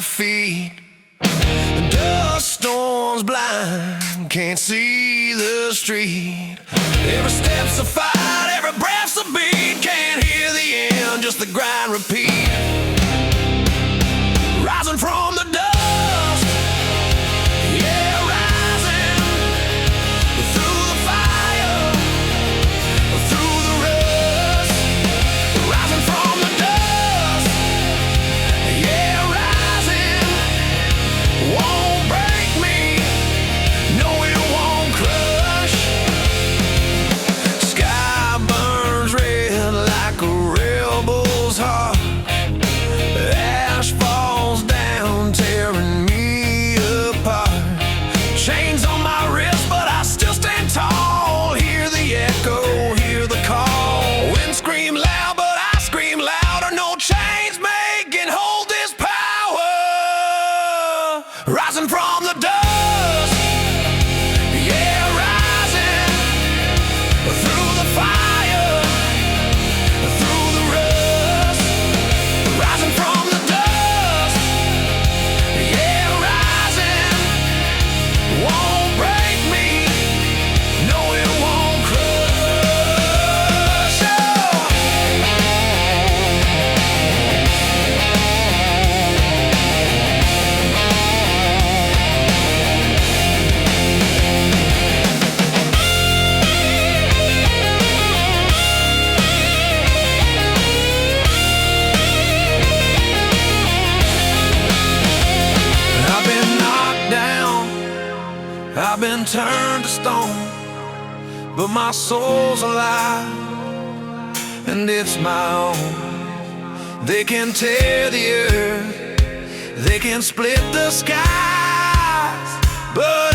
my feet. Dust storms blind, can't see the street. Every step's a fight, every breath's a beat. Can't hear the end, just the grind repeat. Rising from the dust, yeah, rising through the fire, through the rust. Rising from the dust, yeah, rising. Won't break me, no, it won't crush. Sky burns red like a rebel's heart. Ash falls down, tearing me apart. Chains on my wrist, but I still stand tall. Hear the echo, hear the call. Wind scream loud, but I scream louder. No chains can hold this power. Rising from the dust, yeah, rising through the fire, through the rust. Rising from the dust, yeah, rising. Won't break me, no, it won't crush. I've been knocked down, I've been turned to stone, but my soul's alive, and it's my own. They can tear the earth, they can split the skies, but